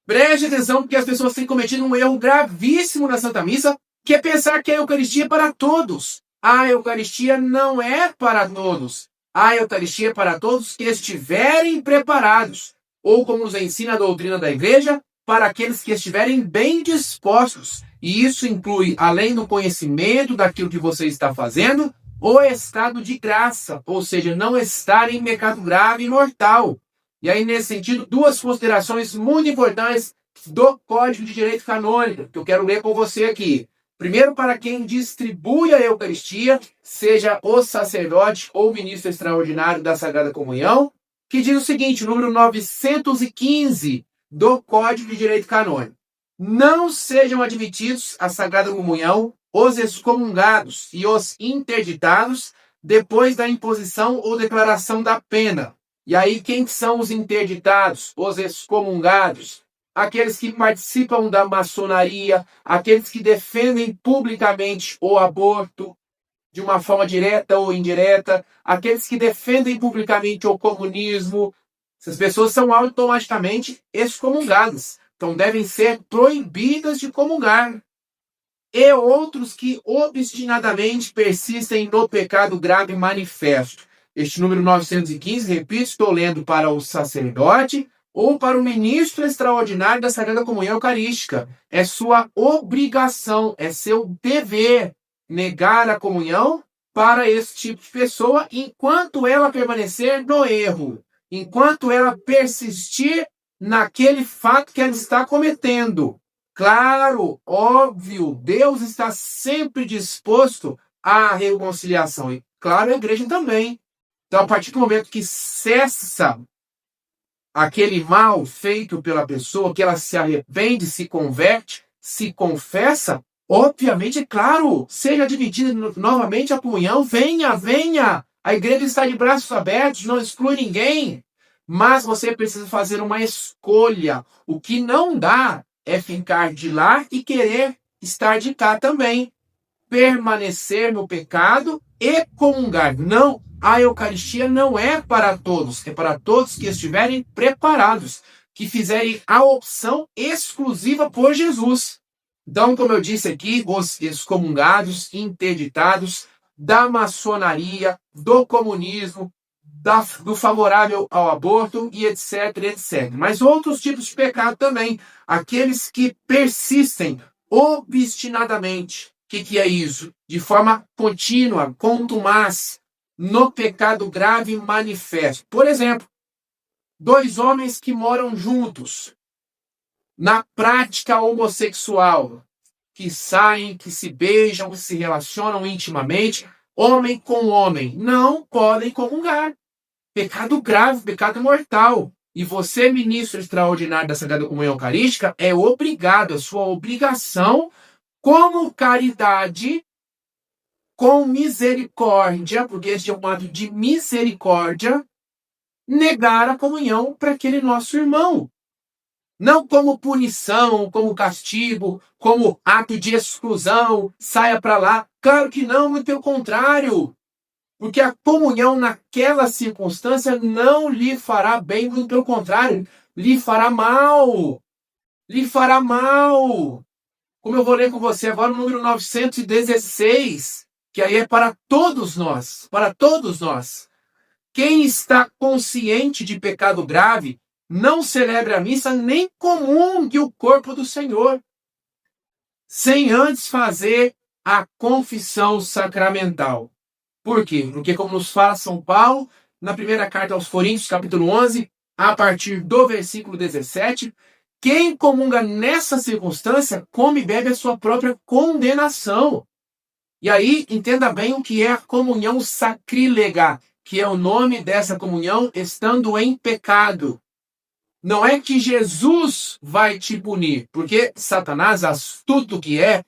Preste atenção, porque as pessoas têm cometido um erro gravíssimo na Santa Missa, que é pensar que a Eucaristia é para todos. A Eucaristia não é para todos. A Eucaristia é para todos que estiverem preparados. Ou, como nos ensina a doutrina da Igreja, para aqueles que estiverem bem dispostos. E isso inclui, além do conhecimento daquilo que você está fazendo, o estado de graça, ou seja, não estar em pecado grave e mortal. E aí, nesse sentido, duas considerações muito importantes do Código de Direito Canônico, que eu quero ler com você aqui. Primeiro, para quem distribui a Eucaristia, seja o sacerdote ou ministro extraordinário da Sagrada Comunhão, que diz o seguinte, número 915 do Código de Direito Canônico. Não sejam admitidos à Sagrada Comunhão os excomungados e os interditados depois da imposição ou declaração da pena. E aí, quem são os interditados, os excomungados? Aqueles que participam da maçonaria, aqueles que defendem publicamente o aborto, de uma forma direta ou indireta, aqueles que defendem publicamente o comunismo. Essas pessoas são automaticamente excomungadas. Então, devem ser proibidas de comungar. E outros que obstinadamente persistem no pecado grave manifesto. Este número 915, repito, estou lendo para o sacerdote ou para o ministro extraordinário da Sagrada Comunhão Eucarística. É sua obrigação, é seu dever negar a comunhão para esse tipo de pessoa enquanto ela permanecer no erro, enquanto ela persistir naquele fato que ela está cometendo. Claro, óbvio, Deus está sempre disposto à reconciliação. E, claro, a igreja também. Então, a partir do momento que cessa aquele mal feito pela pessoa, que ela se arrepende, se converte, se confessa, obviamente, claro, seja admitida novamente a comunhão, venha, venha. A igreja está de braços abertos, não exclui ninguém. Mas você precisa fazer uma escolha. O que não dá é ficar de lá e querer estar de cá também. Permanecer no pecado e comungar. Não, a Eucaristia não é para todos. É para todos que estiverem preparados, que fizerem a opção exclusiva por Jesus. Então, como eu disse aqui, os excomungados, interditados da maçonaria, do comunismo, do favorável ao aborto e etc, etc. Mas outros tipos de pecado também. Aqueles que persistem obstinadamente. O que é isso? De forma contínua, contumaz, no pecado grave manifesto. Por exemplo, dois homens que moram juntos, na prática homossexual, que saem, que se beijam, que se relacionam intimamente, homem com homem, não podem comungar. Pecado grave, pecado mortal. E você, ministro extraordinário da Sagrada Comunhão Eucarística, é obrigado, a sua obrigação, como caridade, com misericórdia, porque este é um ato de misericórdia, negar a comunhão para aquele nosso irmão. Não como punição, como castigo, como ato de exclusão, saia para lá. Claro que não, muito pelo contrário. Porque a comunhão naquela circunstância não lhe fará bem, muito pelo contrário, lhe fará mal. Lhe fará mal. Como eu vou ler com você agora o número 916, que aí é para todos nós, para todos nós. Quem está consciente de pecado grave, não celebre a missa nem comungue o corpo do Senhor, sem antes fazer a confissão sacramental. Por quê? Porque, como nos fala São Paulo, na primeira carta aos Coríntios, capítulo 11, a partir do versículo 17, quem comunga nessa circunstância, come e bebe a sua própria condenação. E aí, entenda bem o que é a comunhão sacrílega, que é o nome dessa comunhão estando em pecado. Não é que Jesus vai te punir, porque Satanás, astuto que é,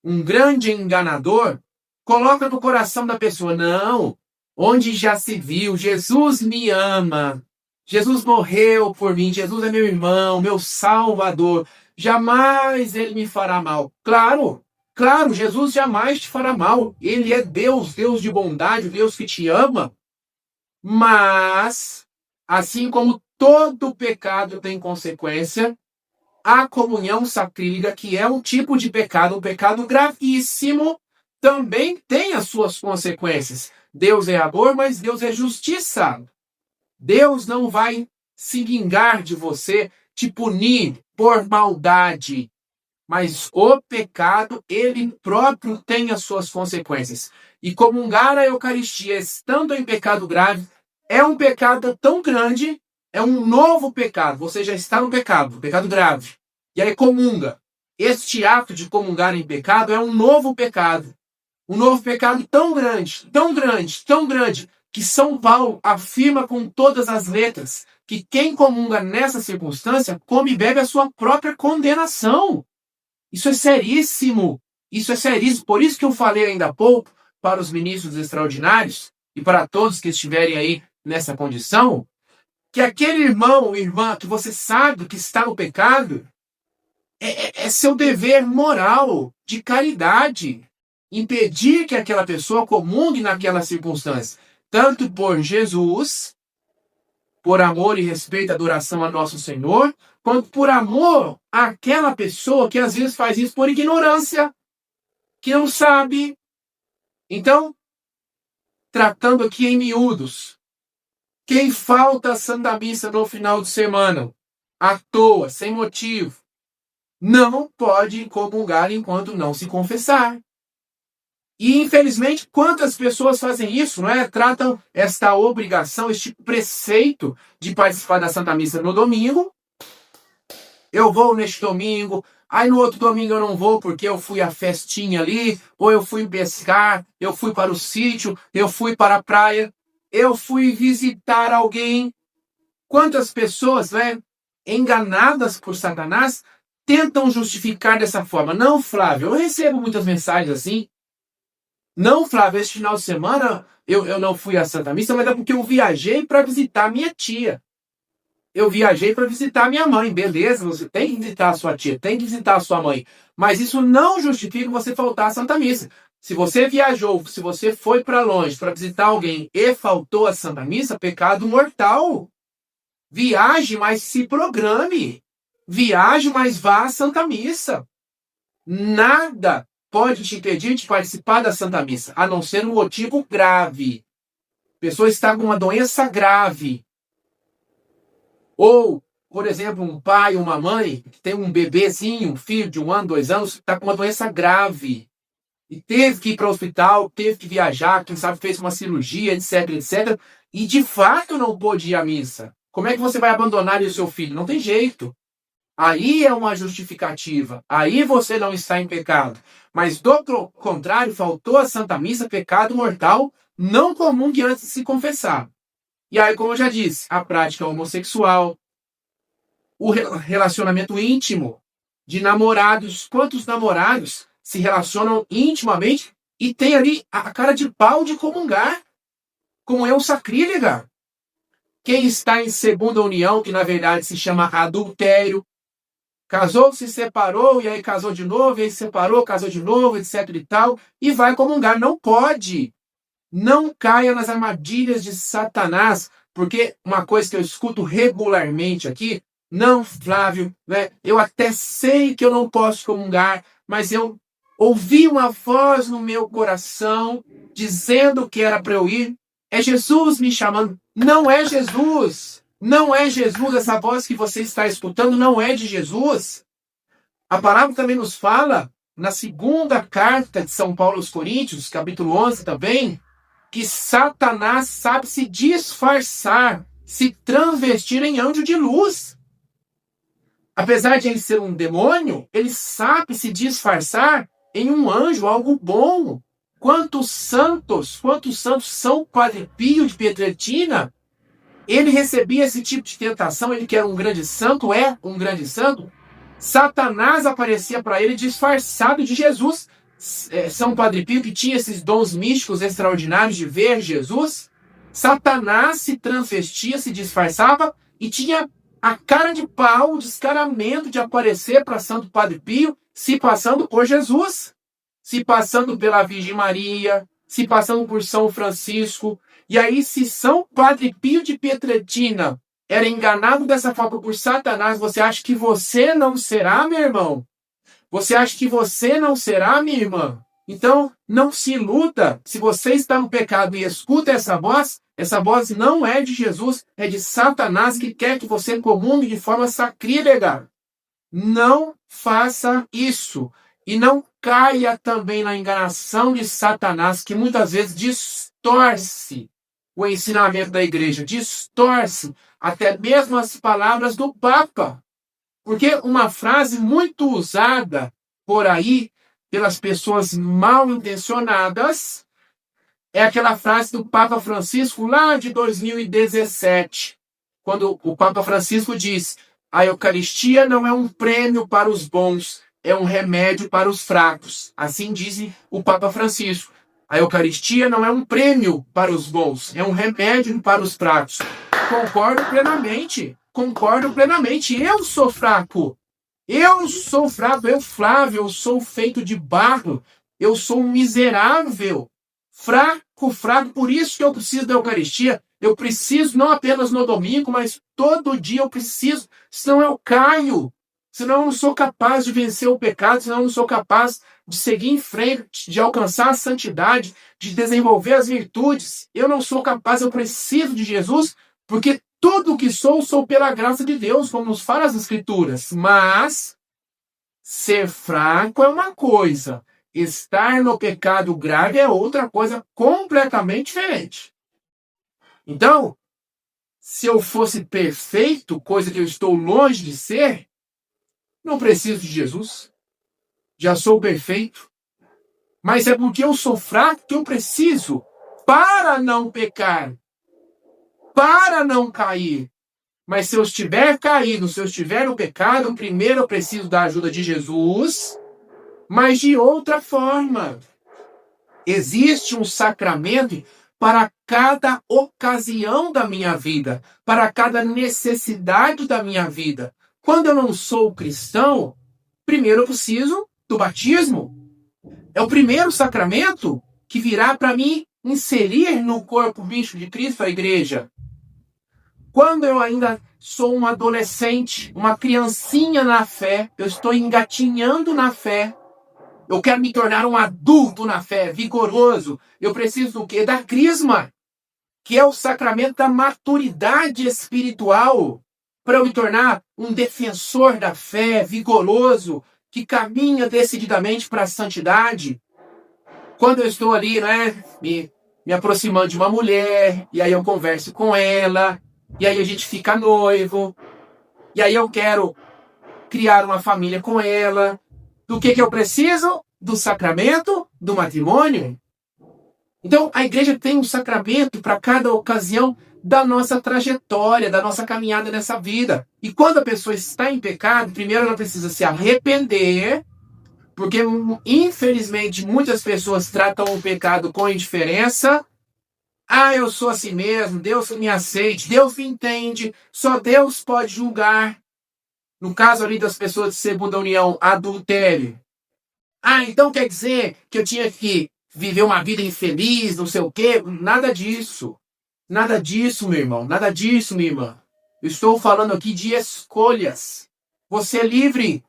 um grande enganador, coloca no coração da pessoa, não, onde já se viu, Jesus me ama, Jesus morreu por mim, Jesus é meu irmão, meu salvador, jamais ele me fará mal. Claro, claro, Jesus jamais te fará mal, ele é Deus, Deus de bondade, Deus que te ama, mas, assim como todo pecado tem consequência, A comunhão sacrílega, que é um tipo de pecado, um pecado gravíssimo, também tem as suas consequências. Deus é amor, mas Deus é justiça. Deus não vai se vingar de você, te punir por maldade. Mas o pecado, ele próprio tem as suas consequências. E comungar a Eucaristia, estando em pecado grave, é um pecado tão grande, é um novo pecado. Você já está no pecado, pecado grave. E aí comunga. Este ato de comungar em pecado é um novo pecado. Um novo pecado tão grande, tão grande, tão grande, que São Paulo afirma com todas as letras que quem comunga nessa circunstância come e bebe a sua própria condenação. Isso é seríssimo. Isso é seríssimo. Por isso que eu falei ainda há pouco para os ministros extraordinários e para todos que estiverem aí nessa condição, que aquele irmão ou irmã que você sabe que está no pecado, é seu dever moral, de caridade, impedir que aquela pessoa comungue naquela circunstância, tanto por Jesus, por amor e respeito e adoração a nosso Senhor, quanto por amor àquela pessoa que às vezes faz isso por ignorância, que não sabe. Então, tratando aqui em miúdos, quem falta a Santa Missa no final de semana, à toa, sem motivo, não pode comungar enquanto não se confessar. E, infelizmente, quantas pessoas fazem isso, não é? Tratam esta obrigação, este preceito de participar da Santa Missa no domingo. Eu vou neste domingo, aí no outro domingo eu não vou porque eu fui à festinha ali, ou eu fui pescar, eu fui para o sítio, eu fui para a praia, eu fui visitar alguém. Quantas pessoas, né, enganadas por Satanás, tentam justificar dessa forma? Não, Flávio, eu recebo muitas mensagens assim. Não, Flávio, este final de semana eu não fui à Santa Missa, mas é porque eu viajei para visitar minha tia. Eu viajei para visitar minha mãe. Beleza, você tem que visitar a sua tia, tem que visitar a sua mãe. Mas isso não justifica você faltar à Santa Missa. Se você viajou, se você foi para longe para visitar alguém e faltou à Santa Missa, pecado mortal. Viaje, mas se programe. Viaje, mas vá à Santa Missa. Nada pode te impedir de participar da Santa Missa, a não ser um motivo grave. A pessoa está com uma doença grave. Ou, por exemplo, um pai, uma mãe, que tem um bebezinho, um filho de 1 ano, 2 anos, está com uma doença grave. E teve que ir para o hospital, teve que viajar, quem sabe fez uma cirurgia, etc, etc. E de fato não pôde ir à missa. Como é que você vai abandonar o seu filho? Não tem jeito. Aí é uma justificativa. Aí você não está em pecado. Mas do contrário, faltou a Santa Missa, pecado mortal, não comum que antes de se confessar. E aí, como eu já disse, a prática homossexual, o relacionamento íntimo de namorados. Quantos namorados se relacionam intimamente e tem ali a cara de pau de comungar? Comunhão sacrílega. Quem está em segunda união, que na verdade se chama adultério, casou, se separou, e aí casou de novo, e aí separou, casou de novo, etc e tal, e vai comungar. Não pode. Não caia nas armadilhas de Satanás, porque uma coisa que eu escuto regularmente aqui, não, Flávio, né, eu até sei que eu não posso comungar, mas eu ouvi uma voz no meu coração dizendo que era para eu ir. É Jesus me chamando. Não é Jesus. Não é Jesus. Essa voz que você está escutando não é de Jesus. A palavra também nos fala, na segunda carta de São Paulo aos Coríntios, capítulo 11 também, que Satanás sabe se disfarçar, se transvestir em anjo de luz. Apesar de ele ser um demônio, ele sabe se disfarçar em um anjo, algo bom. Quantos santos São Padre Pio de Pietrelcina, ele recebia esse tipo de tentação, ele que era um grande santo, é um grande santo. Satanás aparecia para ele disfarçado de Jesus. São Padre Pio, que tinha esses dons místicos extraordinários de ver Jesus, Satanás se transvestia, se disfarçava e tinha a cara de pau, o descaramento de aparecer para Santo Padre Pio, se passando por Jesus, se passando pela Virgem Maria, se passando por São Francisco. E aí, se São Padre Pio de Pietrelcina era enganado dessa forma por Satanás, você acha que você não será, meu irmão? Você acha que você não será, minha irmã? Então, não se iluda. Se você está no pecado e escuta essa voz não é de Jesus, é de Satanás que quer que você comungue de forma sacrílega. Não faça isso. E não caia também na enganação de Satanás, que muitas vezes distorce o ensinamento da igreja, distorce até mesmo as palavras do Papa. Porque uma frase muito usada por aí, pelas pessoas mal intencionadas, é aquela frase do Papa Francisco lá de 2017, quando o Papa Francisco diz: a Eucaristia não é um prêmio para os bons, é um remédio para os fracos. Assim diz o Papa Francisco. A Eucaristia não é um prêmio para os bons, é um remédio para os fracos. Concordo plenamente. Concordo plenamente. Eu sou fraco. Eu, Flávio, eu sou feito de barro. Eu sou um miserável. Fraco. Por isso que eu preciso da Eucaristia. Eu preciso não apenas no domingo, mas todo dia eu preciso. Senão eu caio. Senão eu não sou capaz de vencer o pecado. Senão eu não sou capaz de seguir em frente, de alcançar a santidade, de desenvolver as virtudes. Eu não sou capaz, eu preciso de Jesus, porque tudo o que sou pela graça de Deus, como nos fala as Escrituras. Mas ser fraco é uma coisa, estar no pecado grave é outra coisa completamente diferente. Então, se eu fosse perfeito, coisa que eu estou longe de ser, não preciso de Jesus. Já sou perfeito. Mas é porque eu sou fraco que eu preciso para não pecar, para não cair. Mas se eu estiver caído, se eu estiver no pecado, primeiro eu preciso da ajuda de Jesus, mas de outra forma. Existe um sacramento para cada ocasião da minha vida, para cada necessidade da minha vida. Quando eu não sou cristão, primeiro eu preciso do batismo. É o primeiro sacramento que virá para me inserir no corpo místico de Cristo, a igreja. Quando eu ainda sou um adolescente, uma criancinha na fé, eu estou engatinhando na fé, eu quero me tornar um adulto na fé, vigoroso, eu preciso do quê? Da crisma, que é o sacramento da maturidade espiritual, para eu me tornar um defensor da fé, vigoroso, que caminha decididamente para a santidade. Quando eu estou ali, me aproximando de uma mulher, e aí eu converso com ela, e aí a gente fica noivo, e aí eu quero criar uma família com ela. Do que eu preciso? Do sacramento do matrimônio. Então, a igreja tem um sacramento para cada ocasião da nossa trajetória, da nossa caminhada nessa vida. E quando a pessoa está em pecado, primeiro ela precisa se arrepender, porque, infelizmente, muitas pessoas tratam o pecado com indiferença. Ah, eu sou assim mesmo, Deus me aceite, Deus me entende, só Deus pode julgar. No caso ali das pessoas de segunda união, adultério. Ah, então quer dizer que eu tinha que viver uma vida infeliz, não sei o quê? Nada disso. Nada disso, meu irmão. Nada disso, minha irmã. Eu estou falando aqui de escolhas. Você é livre.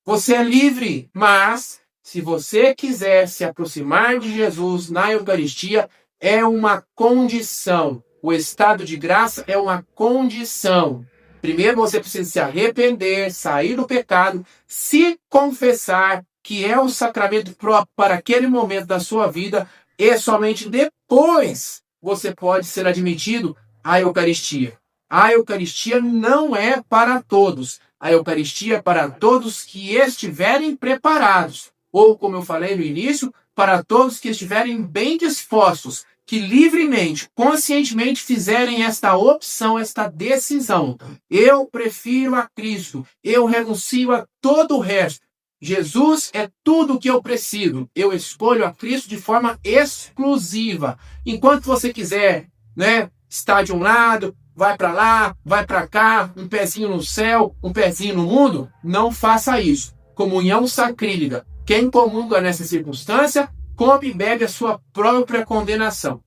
Você é livre. Mas, se você quiser se aproximar de Jesus na Eucaristia, é uma condição. O estado de graça é uma condição. Primeiro você precisa se arrepender, sair do pecado, se confessar que é o sacramento próprio para aquele momento da sua vida, e somente depois você pode ser admitido à Eucaristia. A Eucaristia não é para todos. A Eucaristia é para todos que estiverem preparados. Ou, como eu falei no início, para todos que estiverem bem dispostos, que livremente, conscientemente fizerem esta opção, esta decisão. Eu prefiro a Cristo. Eu renuncio a todo o resto. Jesus é tudo o que eu preciso. Eu escolho a Cristo de forma exclusiva. Enquanto você quiser, estar de um lado, vai para lá, vai para cá, um pezinho no céu, um pezinho no mundo, não faça isso. Comunhão sacrílega. Quem comunga nessa circunstância, come e bebe a sua própria condenação.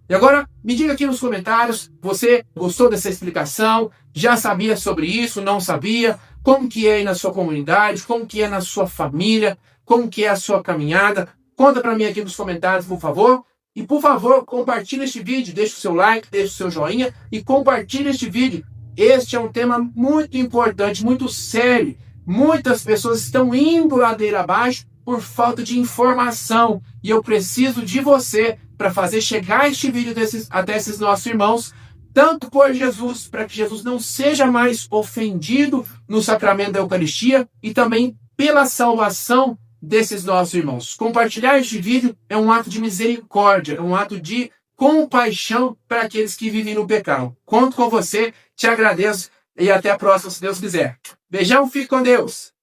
E agora, me diga aqui nos comentários, você gostou dessa explicação? Já sabia sobre isso? Não sabia? Como que é aí na sua comunidade? Como que é na sua família? Como que é a sua caminhada? Conta para mim aqui nos comentários, por favor. E, por favor, compartilhe este vídeo, deixe o seu like, deixe o seu joinha e compartilhe este vídeo. Este é um tema muito importante, muito sério. Muitas pessoas estão indo ladeira abaixo por falta de informação. E eu preciso de você para fazer chegar este vídeo até esses nossos irmãos, tanto por Jesus, para que Jesus não seja mais ofendido no sacramento da Eucaristia e também pela salvação desses nossos irmãos. Compartilhar este vídeo é um ato de misericórdia, é um ato de compaixão para aqueles que vivem no pecado. Conto com você, te agradeço e até a próxima, se Deus quiser. Beijão, fique com Deus!